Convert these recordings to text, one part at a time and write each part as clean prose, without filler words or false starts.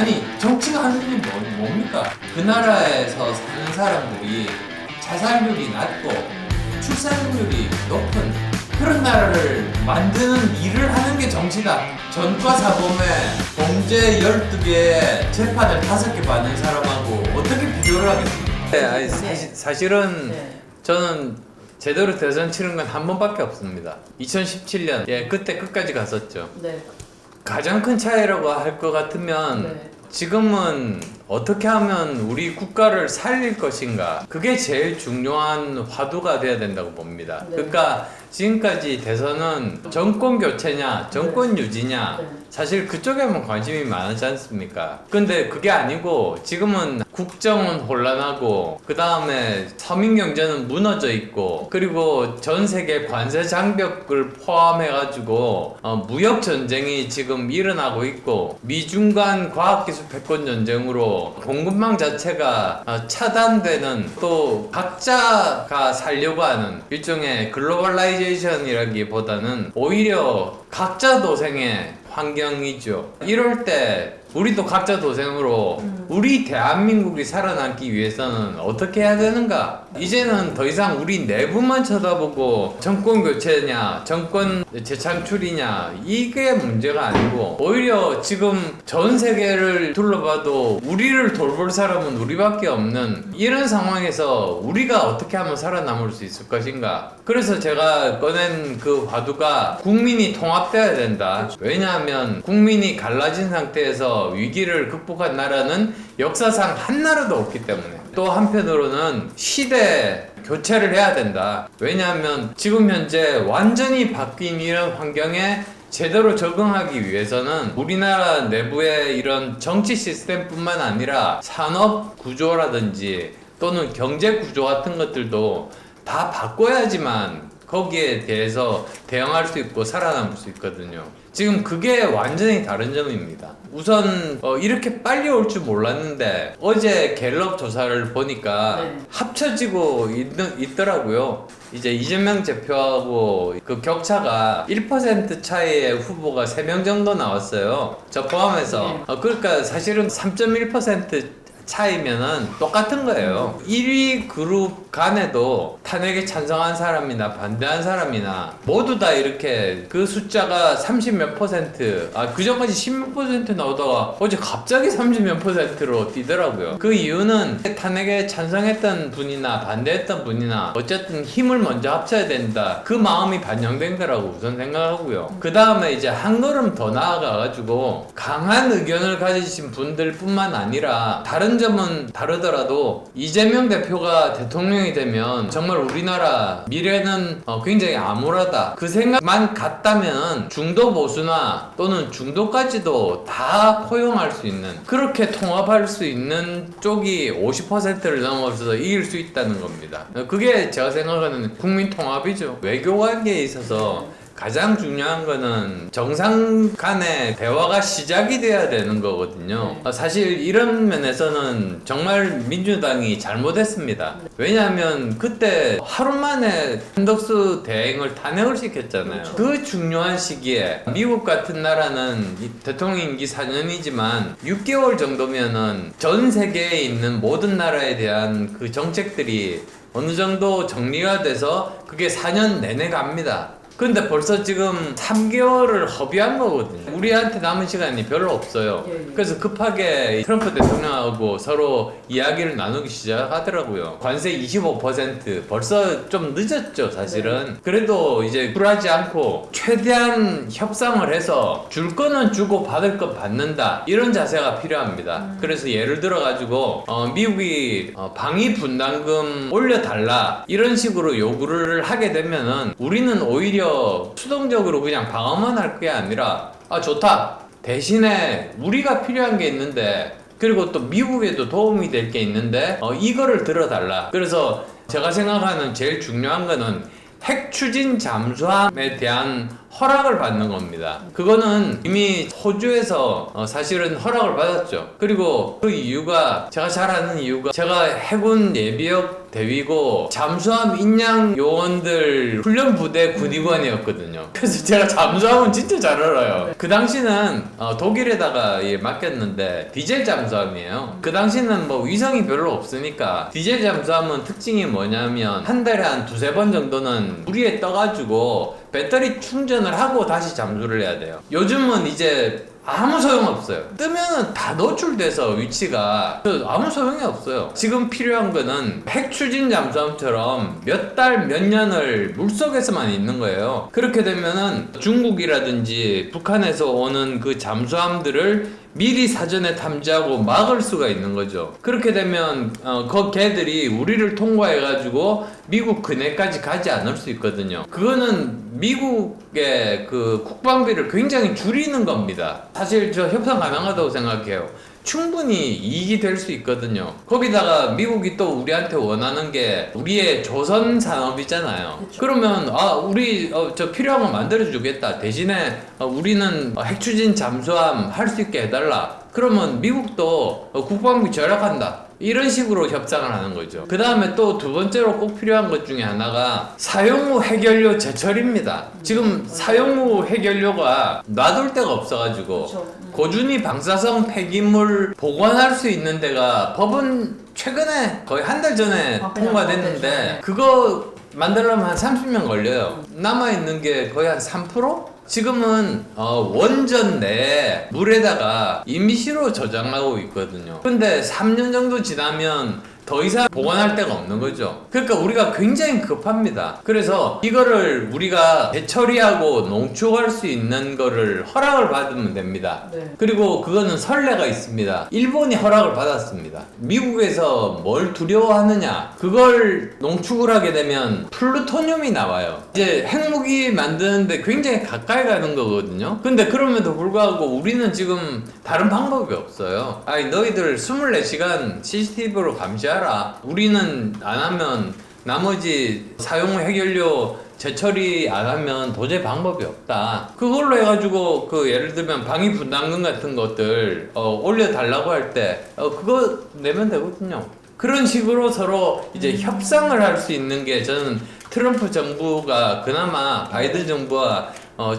아니 정치가 하는 일이 뭡니까? 그 나라에서 사는 사람들이 자살률이 낮고 출산율이 높은 그런 나라를 만드는 일을 하는 게 정치다. 전과사범에 범죄 12개에 재판을 5개 받는 사람하고 어떻게 비교를 하겠습니까? 네, 아니, 사실은 네. 저는 제대로 대선 치른 건 한 번밖에 없습니다. 2017년 그때 끝까지 갔었죠. 네. 가장 큰 차이라고 할 것 같으면 네. 지금은 어떻게 하면 우리 국가를 살릴 것인가, 그게 제일 중요한 화두가 돼야 된다고 봅니다. 네. 그러니까 지금까지 대선은 정권 교체냐 정권 유지냐 네. 사실 그쪽에만 관심이 많지 않습니까? 근데 그게 아니고 지금은 국정은 혼란하고 그 다음에 서민 경제는 무너져 있고 그리고 전 세계 관세 장벽을 포함해 가지고 무역 전쟁이 지금 일어나고 있고 미중 간 과학기술 패권 전쟁으로 공급망 자체가 차단되는, 또 각자가 살려고 하는 일종의 글로벌라이제이션이라기보다는 오히려 각자 도생의 환경이죠. 이럴 때 우리도 각자 도생으로 우리 대한민국이 살아남기 위해서는 어떻게 해야 되는가? 이제는 더 이상 우리 내부만 쳐다보고 정권 교체냐 정권 재창출이냐 이게 문제가 아니고 오히려 지금 전 세계를 둘러봐도 우리를 돌볼 사람은 우리밖에 없는 이런 상황에서 우리가 어떻게 하면 살아남을 수 있을 것인가? 그래서 제가 꺼낸 그 화두가 국민이 통합돼야 된다. 왜냐하면 국민이 갈라진 상태에서 위기를 극복한 나라는 역사상 한 나라도 없기 때문에. 또 한편으로는 시대 교체를 해야 된다. 왜냐하면 지금 현재 완전히 바뀐 이런 환경에 제대로 적응하기 위해서는 우리나라 내부의 이런 정치 시스템뿐만 아니라 산업 구조라든지 또는 경제 구조 같은 것들도 다 바꿔야지만 거기에 대해서 대응할 수 있고 살아남을 수 있거든요. 지금 그게 완전히 다른 점입니다. 우선 이렇게 빨리 올 줄 몰랐는데 어제 갤럽 조사를 보니까 네. 합쳐지고 있더라고요. 이제 이재명 대표하고 그 격차가 1% 차이의 후보가 3명 정도 나왔어요. 저 포함해서. 그러니까 사실은 3.1% 차이면은 똑같은 거예요. 1위 그룹 간에도 탄핵에 찬성한 사람이나 반대한 사람이나 모두 다 이렇게 그 숫자가 30몇 %, 그전까지 10몇 % 나오다가 어제 갑자기 30몇 %로 뛰더라고요. 그 이유는 탄핵에 찬성했던 분이나 반대했던 분이나 어쨌든 힘을 먼저 합쳐야 된다. 그 마음이 반영된 거라고 우선 생각하고요. 그 다음에 이제 한 걸음 더 나아가가지고 강한 의견을 가지신 분들 뿐만 아니라 다른 점은 다르더라도 이재명 대표가 대통령이 되면 정말 우리나라 미래는 굉장히 암울하다. 그 생각만 같다면 중도 보수나 또는 중도까지도 다 포용할 수 있는, 그렇게 통합할 수 있는 쪽이 50%를 넘어서 이길 수 있다는 겁니다. 그게 제가 생각하는 국민 통합이죠. 외교 관계에 있어서 가장 중요한 거는 정상 간의 대화가 시작이 돼야 되는 거거든요. 사실 이런 면에서는 정말 민주당이 잘못했습니다. 왜냐하면 그때 하루 만에 한덕수 대행을 탄핵을 시켰잖아요. 그 중요한 시기에 미국 같은 나라는 대통령 임기 4년이지만 6개월 정도면은 전 세계에 있는 모든 나라에 대한 그 정책들이 어느 정도 정리가 돼서 그게 4년 내내 갑니다. 근데 벌써 지금 3개월을 허비한 거거든요. 우리한테 남은 시간이 별로 없어요. 그래서 급하게 트럼프 대통령하고 서로 이야기를 나누기 시작하더라고요. 관세 25% 벌써 좀 늦었죠, 사실은. 그래도 이제 굴하지 않고 최대한 협상을 해서 줄 거는 주고 받을 거 받는다. 이런 자세가 필요합니다. 그래서 예를 들어 가지고 미국이 방위 분담금 올려달라 이런 식으로 요구를 하게 되면은 우리는 오히려 수동적으로 그냥 방어만 할 게 아니라 좋다, 대신에 우리가 필요한 게 있는데 그리고 또 미국에도 도움이 될 게 있는데 이거를 들어달라. 그래서 제가 생각하는 제일 중요한 거는 핵 추진 잠수함에 대한 허락을 받는 겁니다. 그거는 이미 호주에서 사실은 허락을 받았죠. 그리고 그 이유가 제가 잘 아는 이유가 제가 해군 예비역 대위고 잠수함 인양 요원들 훈련 부대 군의관이었거든요. 그래서 제가 잠수함은 진짜 잘 알아요. 그 당시는 독일에다가 맡겼는데 디젤 잠수함이에요. 그 당시는 뭐 위성이 별로 없으니까 디젤 잠수함은 특징이 뭐냐면 한 달에 한 두세 번 정도는 물 위에 떠가지고 배터리 충전을 하고 다시 잠수를 해야 돼요. 요즘은 이제 아무 소용없어요. 뜨면은 다 노출돼서 위치가 아무 소용이 없어요. 지금 필요한 거는 핵추진 잠수함처럼 몇 달, 몇 년을 물속에서만 있는 거예요. 그렇게 되면은 중국이라든지 북한에서 오는 그 잠수함들을 미리 사전에 탐지하고 막을 수가 있는 거죠. 그렇게 되면 그 걔들이 우리를 통과해가지고 미국 근해까지 가지 않을 수 있거든요. 그거는 미국의 그 국방비를 굉장히 줄이는 겁니다. 사실 저 협상 가능하다고 생각해요. 충분히 이익이 될 수 있거든요. 거기다가 미국이 또 우리한테 원하는 게 우리의 조선 산업이잖아요. 그쵸. 그러면 우리 저 필요한 거 만들어 주겠다. 대신에 우리는 핵추진 잠수함 할 수 있게 해달라. 그러면 미국도 국방비 절약한다. 이런 식으로 협상을 하는 거죠. 그 다음에 또 두 번째로 꼭 필요한 것 중에 하나가 사용 후 핵연료 제철입니다. 지금 사용 후 핵연료가 놔둘 데가 없어가지고 그쵸. 고준위 방사성 폐기물 보관할 수 있는 데가 법은 최근에 거의 한 달 전에 통과됐는데 그거 만들려면 한 30년 걸려요. 남아있는 게 거의 한 3%? 지금은 원전 내에 물에다가 임시로 저장하고 있거든요. 근데 3년 정도 지나면 더 이상 보관할 데가 없는 거죠. 그러니까 우리가 굉장히 급합니다. 그래서 이거를 우리가 재처리하고 농축할 수 있는 거를 허락을 받으면 됩니다. 네. 그리고 그거는 선례가 있습니다. 일본이 허락을 받았습니다. 미국에서 뭘 두려워하느냐, 그걸 농축을 하게 되면 플루토늄이 나와요. 이제 핵무기 만드는데 굉장히 가까이 가는 거거든요. 근데 그럼에도 불구하고 우리는 지금 다른 방법이 없어요. 아니 너희들 24시간 CCTV로 감시하라. 우리는 안 하면 나머지 사용 후 핵연료 재처리 안 하면 도저히 방법이 없다. 그걸로 해가지고 예를 들면 방위 분담금 같은 것들 올려달라고 할 때 그거 내면 되거든요. 그런 식으로 서로 이제 협상을 할 수 있는 게 저는 트럼프 정부가 그나마 바이든 정부와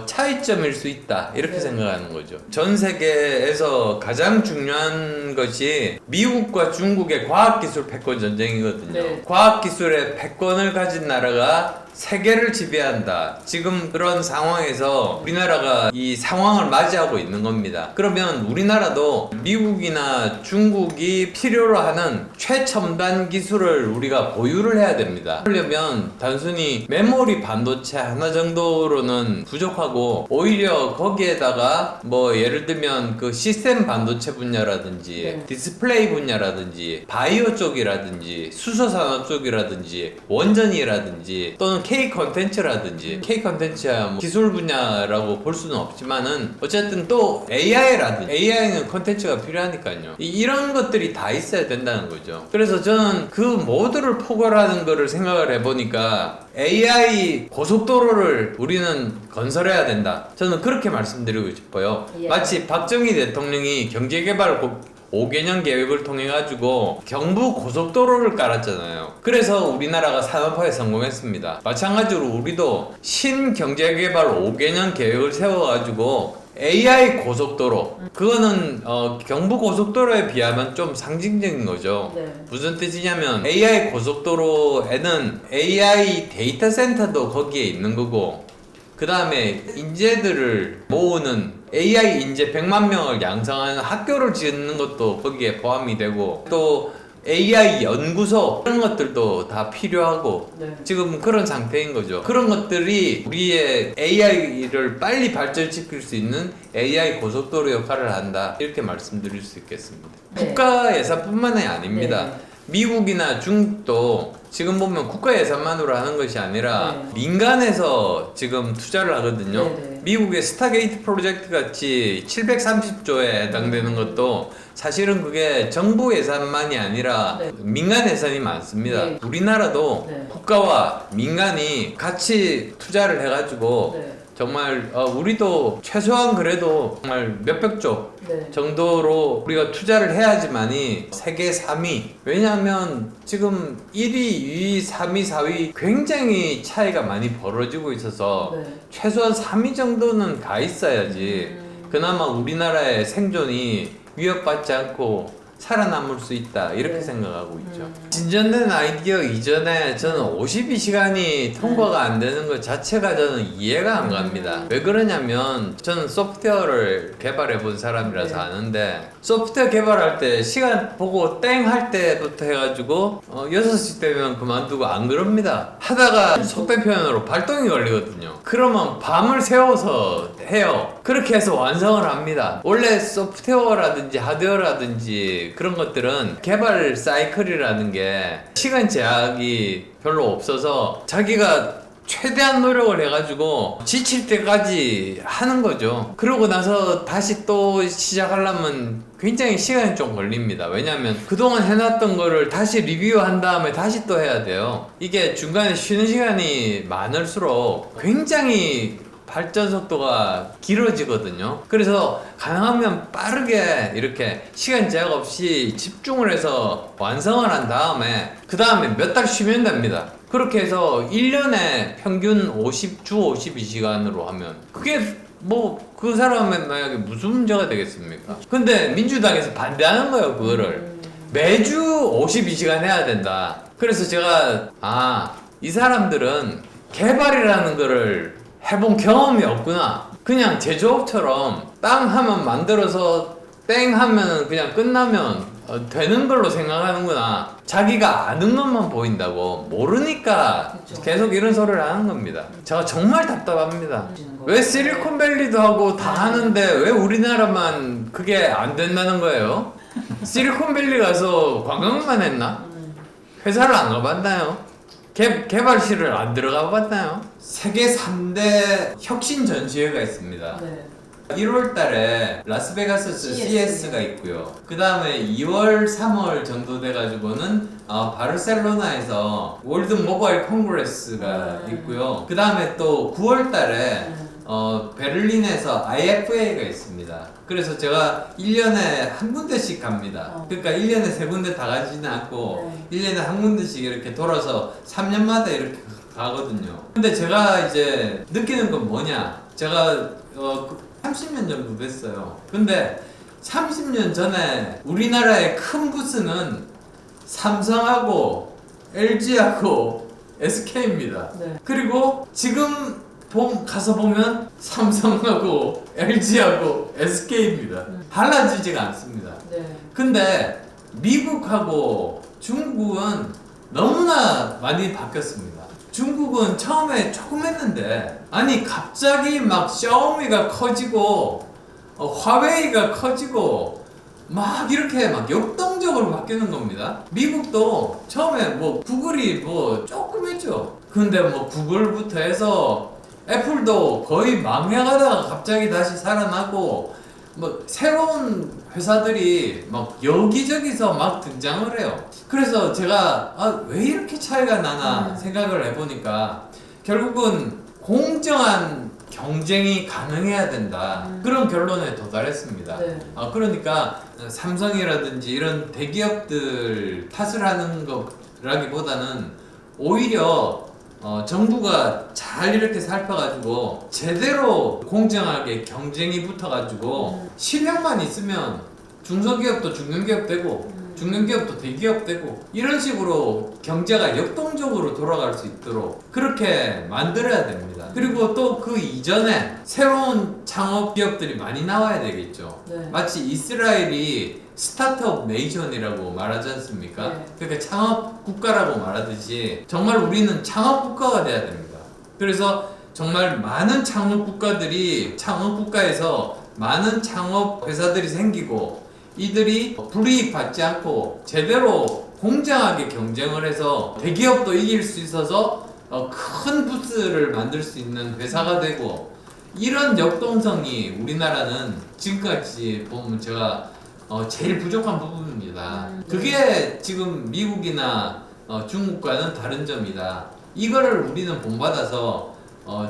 차이점일 수 있다 이렇게 생각하는 거죠. 전 세계에서 가장 중요한 것이 미국과 중국의 과학기술 패권 전쟁이거든요. 네. 과학기술의 패권을 가진 나라가 세계를 지배한다. 지금 그런 상황에서 우리나라가 이 상황을 맞이하고 있는 겁니다. 그러면 우리나라도 미국이나 중국이 필요로 하는 최첨단 기술을 우리가 보유를 해야 됩니다. 그러려면 단순히 메모리 반도체 하나 정도로는 부족하고 오히려 거기에다가 뭐 예를 들면 그 시스템 반도체 분야라든지 디스플레이 분야라든지 바이오 쪽이라든지 수소산업 쪽이라든지 원전이라든지 또는 K 컨텐츠라든지 K 컨텐츠야 뭐 기술 분야라고 볼 수는 없지만은 어쨌든 또 AI라든지 AI는 컨텐츠가 필요하니까요. 이런 것들이 다 있어야 된다는 거죠. 그래서 저는 그 모두를 포괄하는 거를 생각을 해보니까 AI 고속도로를 우리는 건설해야 된다. 저는 그렇게 말씀드리고 싶어요. 예. 마치 박정희 대통령이 경제개발 5개년 계획을 통해 가지고 경부 고속도로를 깔았잖아요. 그래서 우리나라가 산업화에 성공했습니다. 마찬가지로 우리도 신경제개발 5개년 계획을 세워가지고 AI 고속도로 그거는 경부 고속도로에 비하면 좀 상징적인 거죠. 네. 무슨 뜻이냐면 AI 고속도로에는 AI 데이터 센터도 거기에 있는 거고 그 다음에 인재들을 모으는 AI 인재 100만 명을 양성하는 학교를 짓는 것도 거기에 포함이 되고 또 AI 연구소 그런 것들도 다 필요하고 지금 그런 상태인 거죠. 그런 것들이 우리의 AI를 빨리 발전시킬 수 있는 AI 고속도로 역할을 한다 이렇게 말씀드릴 수 있겠습니다. 국가 예산뿐만이 아닙니다. 미국이나 중국도 지금 보면 국가 예산만으로 하는 것이 아니라 민간에서 지금 투자를 하거든요. 미국의 스타게이트 프로젝트 같이 730조에 해당되는 것도 사실은 그게 정부 예산만이 아니라 민간 예산이 많습니다. 우리나라도 국가와 민간이 같이 투자를 해가지고 정말 우리도 최소한 그래도 정말 몇백 조 네. 정도로 우리가 투자를 해야지만이 세계 3위. 왜냐하면 지금 1위, 2위, 3위, 4위 굉장히 차이가 많이 벌어지고 있어서 네. 최소한 3위 정도는 가 있어야지 그나마 우리나라의 생존이 위협받지 않고 살아남을 수 있다 이렇게 네. 생각하고 있죠. 진전된 아이디어 이전에 저는 52시간이 통과가 안 되는 것 자체가 저는 이해가 안 갑니다. 왜 그러냐면 저는 소프트웨어를 개발해 본 사람이라서 네. 아는데 소프트웨어 개발할 때 시간 보고 땡 할 때부터 해가지고 6시 되면 그만두고 안 그럽니다. 하다가 속된 표현으로 발동이 걸리거든요. 그러면 밤을 새워서 해요. 그렇게 해서 완성을 합니다. 원래 소프트웨어라든지 하드웨어라든지 그런 것들은 개발 사이클이라는 게 시간 제약이 별로 없어서 자기가 최대한 노력을 해가지고 지칠 때까지 하는 거죠. 그러고 나서 다시 또 시작하려면 굉장히 시간이 좀 걸립니다. 왜냐하면 그동안 해놨던 거를 다시 리뷰한 다음에 다시 또 해야 돼요. 이게 중간에 쉬는 시간이 많을수록 굉장히 발전 속도가 길어지거든요. 그래서 가능하면 빠르게 이렇게 시간 제약 없이 집중을 해서 완성을 한 다음에 그 다음에 몇 달 쉬면 됩니다. 그렇게 해서 1년에 평균 50주 52시간으로 하면 그게 뭐 그 사람의 만약에 무슨 문제가 되겠습니까? 근데 민주당에서 반대하는 거예요. 그거를 매주 52시간 해야 된다. 그래서 제가 이 사람들은 개발이라는 거를 해본 경험이 없구나. 그냥 제조업처럼 땅 하면 만들어서 땡 하면 그냥 끝나면 되는 걸로 생각하는구나. 자기가 아는 것만 보인다고 모르니까 그쵸. 계속 이런 소리를 하는 겁니다. 제가 정말 답답합니다. 왜 실리콘밸리도 하고 다 하는데 왜 우리나라만 그게 안 된다는 거예요? 실리콘밸리 가서 관광만 했나? 회사를 안 가봤나요? 개발실을 안 들어가 봤나요? 세계 3대 혁신 전시회가 있습니다. 네. 1월 달에 라스베가스 CES가 있고요. 그 다음에 2월, 3월 정도 돼가지고는 바르셀로나에서 월드 모바일 콩그레스가 있고요. 그 다음에 또 9월 달에 베를린에서 IFA가 있습니다. 그래서 제가 1년에 한 군데씩 갑니다. 그러니까 1년에 세 군데 다 가지는 않고 1년에 한 군데씩 이렇게 돌아서 3년마다 이렇게 가거든요. 근데 제가 이제 느끼는 건 뭐냐? 제가 30년 정도 됐어요. 근데 30년 전에 우리나라의 큰 부스는 삼성하고 LG하고 SK입니다. 네. 그리고 지금 가서 보면 삼성하고 LG하고 SK입니다. 달라지지가 않습니다. 네. 근데 미국하고 중국은 너무나 많이 바뀌었습니다. 중국은 처음에 조금 했는데 아니 갑자기 막 샤오미가 커지고 화웨이가 커지고 막 이렇게 막 역동적으로 바뀌는 겁니다. 미국도 처음에 뭐 구글이 뭐 조금 했죠. 근데 뭐 구글부터 해서 애플도 거의 망해가다가 갑자기 다시 살아나고 뭐 새로운 회사들이 막 여기저기서 막 등장을 해요. 그래서 제가 왜 이렇게 차이가 나나 생각을 해보니까 결국은 공정한 경쟁이 가능해야 된다. 그런 결론에 도달했습니다. 네. 그러니까 삼성이라든지 이런 대기업들 탓을 하는 거라기보다는 오히려 정부가 잘 이렇게 살펴가지고 제대로 공정하게 경쟁이 붙어가지고 실력만 있으면 중소기업도 중견기업 되고 중견기업도 대기업 되고 이런 식으로 경제가 역동적으로 돌아갈 수 있도록 그렇게 만들어야 됩니다. 그리고 또 그 이전에 새로운 창업 기업들이 많이 나와야 되겠죠. 네. 마치 이스라엘이 스타트업 네이션이라고 말하지 않습니까? 네. 그러니까 창업 국가라고 말하듯이 정말 우리는 창업 국가가 돼야 됩니다. 그래서 정말 많은 창업 국가들이 창업 국가에서 많은 창업 회사들이 생기고 이들이 불이익 받지 않고 제대로 공정하게 경쟁을 해서 대기업도 이길 수 있어서 큰 부스를 만들 수 있는 회사가 되고 이런 역동성이 우리나라는 지금까지 보면 제가 제일 부족한 부분입니다. 그게 지금 미국이나 중국과는 다른 점이다. 이거를 우리는 본받아서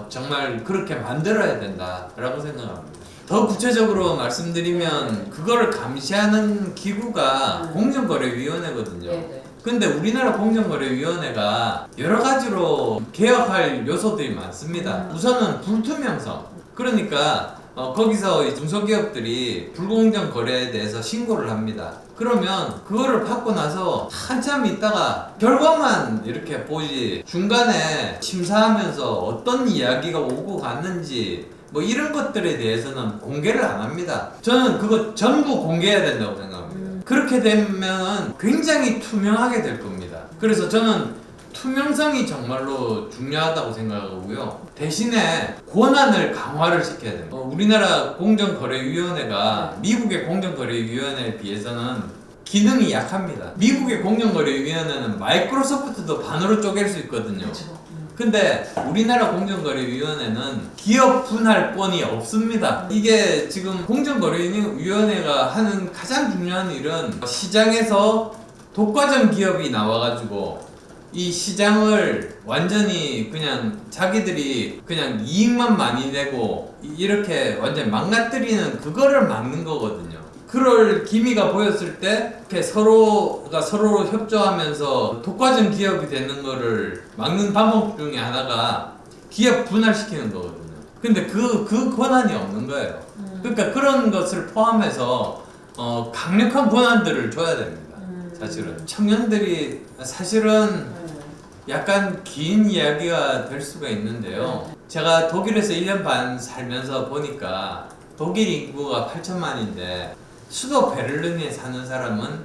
정말 그렇게 만들어야 된다라고 생각합니다. 더 구체적으로 말씀드리면 그거를 감시하는 기구가 공정거래위원회거든요. 네네. 근데 우리나라 공정거래위원회가 여러 가지로 개혁할 요소들이 많습니다. 우선은 불투명성. 그러니까 거기서 이 중소기업들이 불공정 거래에 대해서 신고를 합니다. 그러면 그거를 받고 나서 한참 있다가 결과만 이렇게 보지 중간에 심사하면서 어떤 이야기가 오고 갔는지 뭐 이런 것들에 대해서는 공개를 안 합니다. 저는 그거 전부 공개해야 된다고 생각합니다. 그렇게 되면 굉장히 투명하게 될 겁니다. 그래서 저는 투명성이 정말로 중요하다고 생각하고요. 대신에 권한을 강화를 시켜야 됩니다. 우리나라 공정거래위원회가 미국의 공정거래위원회에 비해서는 기능이 약합니다. 미국의 공정거래위원회는 마이크로소프트도 반으로 쪼갤 수 있거든요. 근데 우리나라 공정거래위원회는 기업 분할권이 없습니다. 이게 지금 공정거래위원회가 하는 가장 중요한 일은 시장에서 독과점 기업이 나와가지고 이 시장을 완전히 그냥 자기들이 그냥 이익만 많이 내고 이렇게 완전히 망가뜨리는 그거를 막는 거거든요. 그럴 기미가 보였을 때 이렇게 서로가 서로 협조하면서 독과점 기업이 되는 거를 막는 방법 중에 하나가 기업 분할시키는 거거든요. 근데 그 권한이 없는 거예요. 그러니까 그런 것을 포함해서 강력한 권한들을 줘야 됩니다. 사실은 청년들이 사실은 약간 긴 이야기가 될 수가 있는데요. 제가 독일에서 1년 반 살면서 보니까 독일 인구가 8천만인데 수도 베를린에 사는 사람은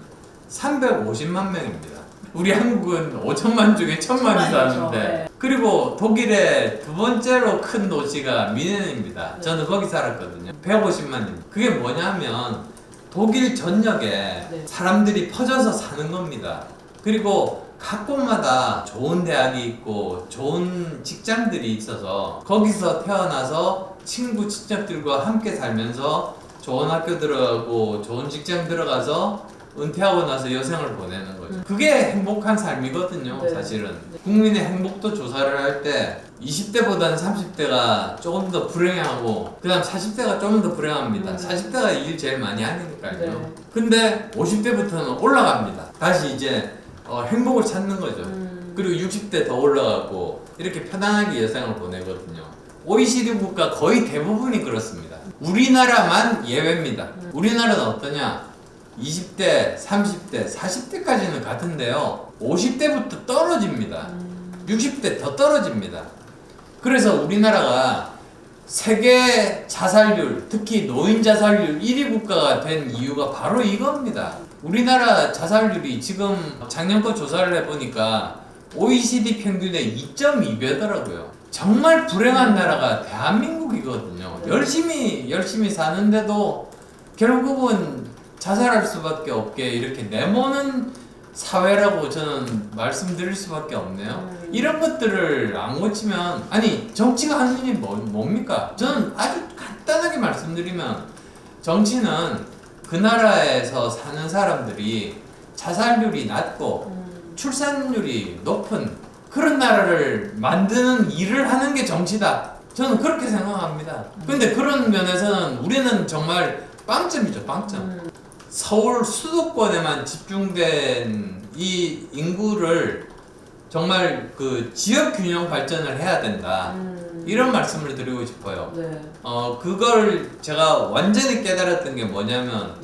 350만 명입니다. 우리 한국은 5천만 중에 1,000만이 사는데 그리고 독일의 두 번째로 큰 도시가 미넨입니다. 저는 거기 살았거든요. 150만입니다. 그게 뭐냐면 독일 전역에 사람들이 퍼져서 사는 겁니다. 그리고 각 곳마다 좋은 대학이 있고 좋은 직장들이 있어서 거기서 태어나서 친구 친척들과 함께 살면서 좋은 학교 들어가고 좋은 직장 들어가서 은퇴하고 나서 여생을 보내는 거죠. 그게 행복한 삶이거든요. 사실은 국민의 행복도 조사를 할 때 20대보다는 30대가 조금 더 불행하고 그 다음 40대가 조금 더 불행합니다. 40대가 일 제일 많이 하니까요. 근데 50대부터는 올라갑니다. 다시 이제 행복을 찾는 거죠. 그리고 60대 더 올라가고 이렇게 편안하게 여생을 보내거든요. OECD 국가 거의 대부분이 그렇습니다. 우리나라만 예외입니다. 우리나라는 어떠냐? 20대, 30대, 40대까지는 같은데요. 50대부터 떨어집니다. 60대 더 떨어집니다. 그래서 우리나라가 세계 자살률, 특히 노인 자살률 1위 국가가 된 이유가 바로 이겁니다. 우리나라 자살률이 지금 작년 거 조사를 해보니까 OECD 평균의 2.2배더라고요. 정말 불행한 나라가 대한민국이거든요. 열심히 사는데도 결국은 자살할 수밖에 없게 이렇게 내모는 사회라고 저는 말씀드릴 수밖에 없네요. 이런 것들을 안 고치면 아니 정치가 하는 일이 뭡니까? 저는 아주 간단하게 말씀드리면 정치는 그 나라에서 사는 사람들이 자살률이 낮고 출산율이 높은 그런 나라를 만드는 일을 하는 게 정치다. 저는 그렇게 생각합니다. 근데 그런 면에서는 우리는 정말 빵점이죠, 빵점. 서울 수도권에만 집중된 이 인구를 정말 그 지역 균형 발전을 해야 된다. 이런 말씀을 드리고 싶어요. 그걸 제가 완전히 깨달았던 게 뭐냐면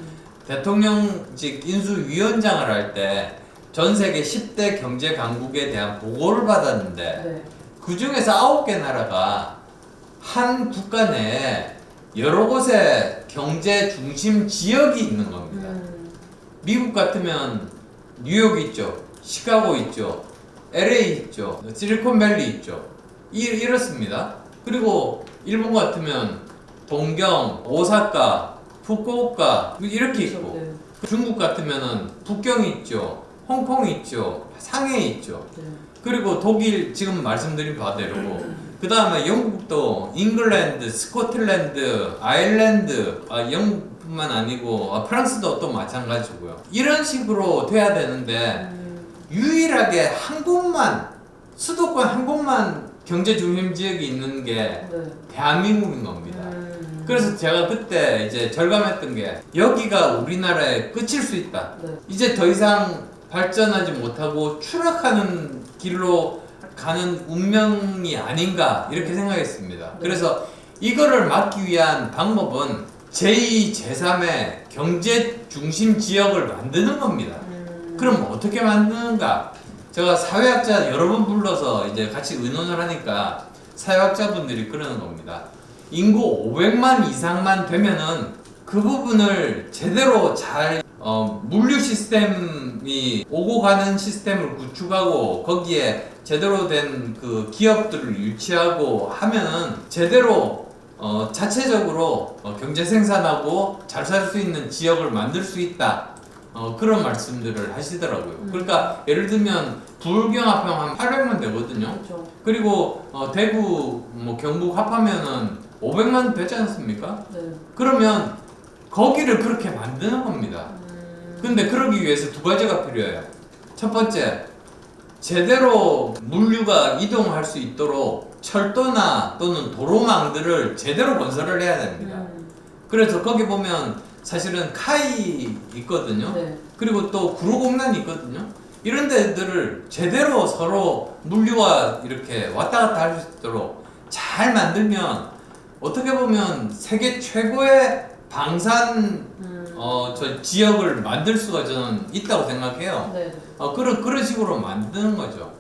대통령직 인수위원장을 할 때 전 세계 10대 경제 강국에 대한 보고를 받았는데 그 중에서 9개 나라가 한 국가 내에 여러 곳에 경제 중심 지역이 있는 겁니다. 미국 같으면 뉴욕 있죠, 시카고 있죠, LA 있죠, 실리콘밸리 있죠. 이렇습니다. 그리고 일본 같으면 동경, 오사카, 후쿠오카 이렇게 있고 중국 같으면은 북경이 있죠, 홍콩이 있죠, 상해이 있죠. 그리고 독일 지금 말씀드린 바대로고 그 다음에 영국도 잉글랜드, 스코틀랜드, 아일랜드, 영국뿐만 아니고 프랑스도 또 마찬가지고요. 이런 식으로 돼야 되는데 유일하게 한 곳만 수도권 한 곳만 경제 중심 지역이 있는 게 네. 대한민국인 겁니다. 그래서 제가 그때 이제 절감했던 게 여기가 우리나라의 끝일 수 있다. 네. 이제 더 이상 발전하지 못하고 추락하는 길로 가는 운명이 아닌가 이렇게 생각했습니다. 네. 그래서 이거를 막기 위한 방법은 제2, 제3의 경제 중심 지역을 만드는 겁니다. 그럼 어떻게 만드는가? 제가 사회학자 여러 번 불러서 이제 같이 의논을 하니까 사회학자분들이 그러는 겁니다. 인구 500만 이상만 되면은 그 부분을 제대로 잘 물류 시스템이 오고 가는 시스템을 구축하고 거기에 제대로 된 그 기업들을 유치하고 하면은 제대로 자체적으로 경제 생산하고 잘 살 수 있는 지역을 만들 수 있다. 그런 말씀들을 하시더라고요. 그러니까 예를 들면 부울경합하면 한 800만 되거든요. 그렇죠. 그리고 대구 뭐 경북 합하면은 500만 되지 않습니까? 네. 그러면 거기를 그렇게 만드는 겁니다. 근데 그러기 위해서 두 가지가 필요해요. 첫 번째, 제대로 물류가 이동할 수 있도록 철도나 또는 도로망들을 제대로 건설을 해야 됩니다. 그래서 거기 보면 사실은 카이 있거든요. 네. 그리고 또 구로공단이 있거든요. 이런 데들을 제대로 서로 물류가 이렇게 왔다 갔다 할 수 있도록 잘 만들면 어떻게 보면 세계 최고의 방산 저 지역을 만들 수가 저는 있다고 생각해요. 네. 그런 식으로 만드는 거죠.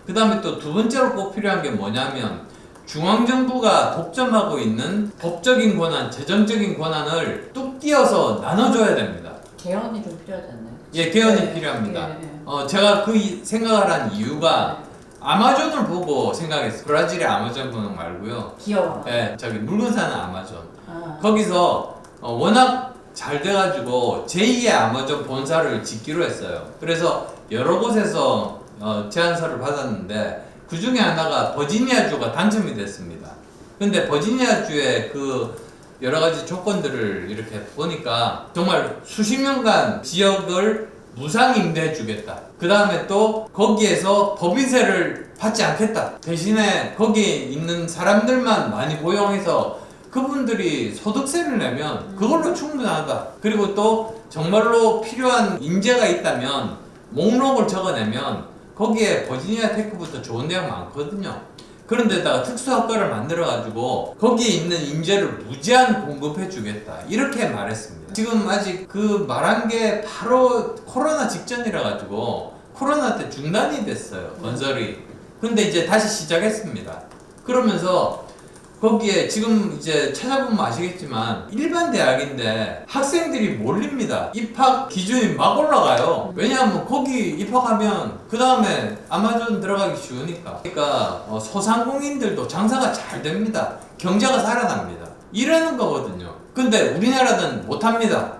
그 다음에 또 두 번째로 꼭 필요한 게 뭐냐면 중앙정부가 독점하고 있는 법적인 권한, 재정적인 권한을 뚝 띄어서 나눠줘야 됩니다. 개헌이 좀 필요하지 않나요? 예, 개헌이 네. 필요합니다. 네. 제가 그 생각을 한 이유가 아마존을 보고 생각했어요. 브라질의 아마존 분은 말고요. 기업. 예, 저기 물건 사는 아마존. 아. 거기서 워낙 잘 돼가지고 제2의 아마존 본사를 짓기로 했어요. 그래서 여러 곳에서 제안서를 받았는데 그 중에 하나가 버지니아주가 당첨이 됐습니다. 근데 버지니아주의 그 여러 가지 조건들을 이렇게 보니까 정말 수십 년간 지역을 무상 임대해 주겠다. 그 다음에 또 거기에서 법인세를 받지 않겠다. 대신에 거기에 있는 사람들만 많이 고용해서 그분들이 소득세를 내면 그걸로 충분하다. 그리고 또 정말로 필요한 인재가 있다면 목록을 적어내면 거기에 버지니아 테크부터 좋은 대학 많거든요. 그런데다가 특수학과를 만들어가지고 거기에 있는 인재를 무제한 공급해 주겠다. 이렇게 말했습니다. 지금 아직 그 말한 게 바로 코로나 직전이라 가지고 코로나 때 중단이 됐어요. 건설이. 근데 이제 다시 시작했습니다. 그러면서 거기에 지금 이제 찾아보면 아시겠지만 일반 대학인데 학생들이 몰립니다. 입학 기준이 막 올라가요. 왜냐하면 거기 입학하면 그 다음에 아마존 들어가기 쉬우니까. 그러니까 소상공인들도 장사가 잘 됩니다. 경제가 살아납니다. 이러는 거거든요. 근데 우리나라는 못합니다.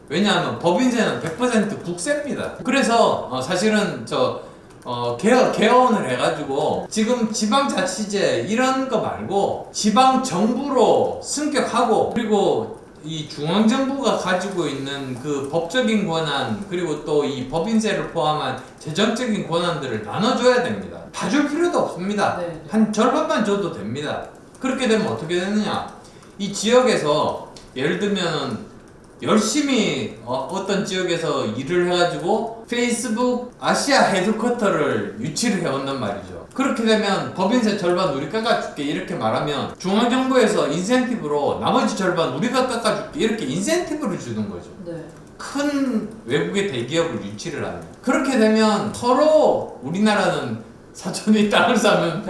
왜냐하면 법인세는 100% 국세입니다. 그래서 사실은 개헌을 해가지고 지금 지방자치제 이런 거 말고 지방정부로 승격하고 그리고 이 중앙정부가 가지고 있는 그 법적인 권한 그리고 또 이 법인세를 포함한 재정적인 권한들을 나눠줘야 됩니다. 다 줄 필요도 없습니다. 네. 한 절반만 줘도 됩니다. 그렇게 되면 어떻게 되느냐, 이 지역에서 예를 들면 열심히 어떤 지역에서 일을 해가지고 페이스북 아시아 헤드쿼터를 유치를 해온단 말이죠. 그렇게 되면 법인세 절반 우리가 깎아줄게 이렇게 말하면 중앙정부에서 인센티브로 나머지 절반 우리가 깎아줄게 이렇게 인센티브를 주는 거죠. 네. 큰 외국의 대기업을 유치를 하는. 그렇게 되면 서로 우리나라는 사촌이 땅을 사면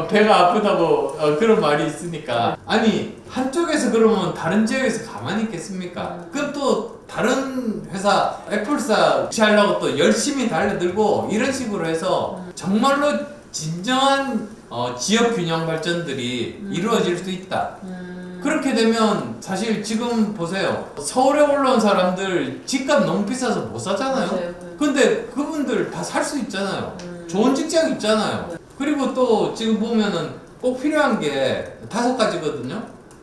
배가 아프다고 그런 말이 있으니까, 아니 한쪽에서 그러면 다른 지역에서 가만히 있겠습니까? 그럼 또 다른 회사 애플사 유치하려고 또 열심히 달려들고 이런 식으로 해서 정말로 진정한 지역 균형 발전들이 이루어질 수 있다. 그렇게 되면 사실 지금 보세요. 서울에 올라온 사람들 집값 너무 비싸서 못 사잖아요. 맞아요. 근데 그분들 다 살 수 있잖아요. 좋은 직장 있잖아요. 그리고 또 지금 보면은 꼭 필요한 게 5가지거든요.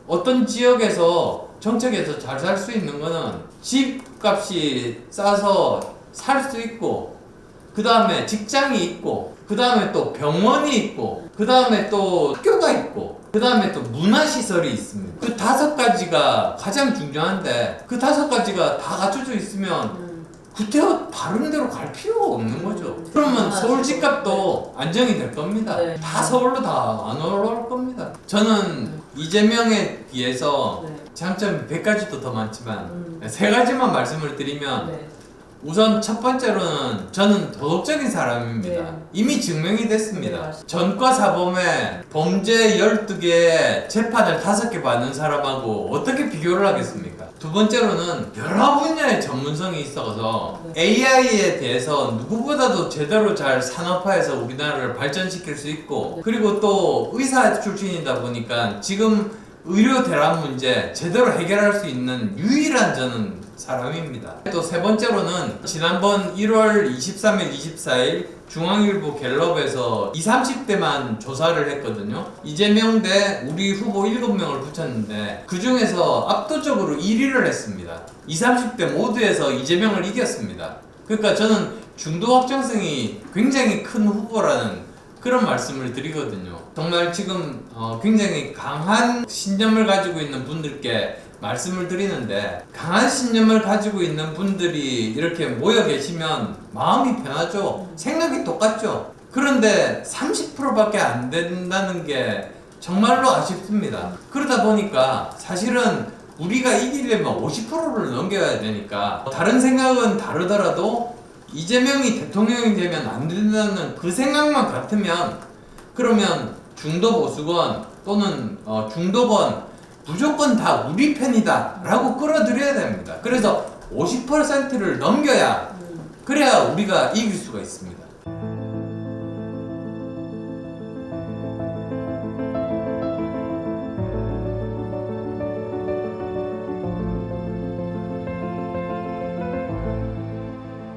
어떤 지역에서 정책에서 잘 살 수 있는 거는 집값이 싸서 살 수 있고, 그 다음에 직장이 있고, 그 다음에 또 병원이 있고, 그 다음에 또 학교가 있고, 그 다음에 또 문화시설이 있습니다. 그 5가지가 가장 중요한데 그 5가지가 다 갖춰져 있으면 구태여 다른 데로 갈 필요가 없는 거죠. 그러면 서울 집값도 안정이 될 겁니다. 네. 다 서울로 다 안 올라올 겁니다. 저는 이재명에 비해서 장점이 100가지도 더 많지만 3가지만 말씀을 드리면 네. 우선 첫 번째로는 저는 도덕적인 사람입니다. 네. 이미 증명이 됐습니다. 네, 맞습니다. 전과 사범에 범죄 12개 재판을 5개 받는 사람하고 어떻게 비교를 하겠습니까? 두 번째로는 여러 분야의 전문성이 있어서 AI에 대해서 누구보다도 제대로 잘 산업화해서 우리나라를 발전시킬 수 있고, 그리고 또 의사 출신이다 보니까 지금 의료 대란 문제 제대로 해결할 수 있는 유일한 저는 사람입니다. 또 3번째로는 지난번 1월 23일, 24일 중앙일보 갤럽에서 20, 30대만 조사를 했거든요. 이재명 대 우리 후보 7명을 붙였는데 그 중에서 압도적으로 1위를 했습니다. 20, 30대 모두에서 이재명을 이겼습니다. 그러니까 저는 중도 확정성이 굉장히 큰 후보라는 그런 말씀을 드리거든요. 정말 지금 굉장히 강한 신념을 가지고 있는 분들께 말씀을 드리는데, 강한 신념을 가지고 있는 분들이 이렇게 모여 계시면 마음이 편하죠. 생각이 똑같죠. 그런데 30%밖에 안 된다는 게 정말로 아쉽습니다. 그러다 보니까 사실은 우리가 이기려면 50%를 넘겨야 되니까, 다른 생각은 다르더라도 이재명이 대통령이 되면 안 된다는 그 생각만 같으면, 그러면 중도 보수건 또는 중도건 무조건 다 우리 편이다 라고 끌어들여야 됩니다. 그래서 50%를 넘겨야, 그래야 우리가 이길 수가 있습니다.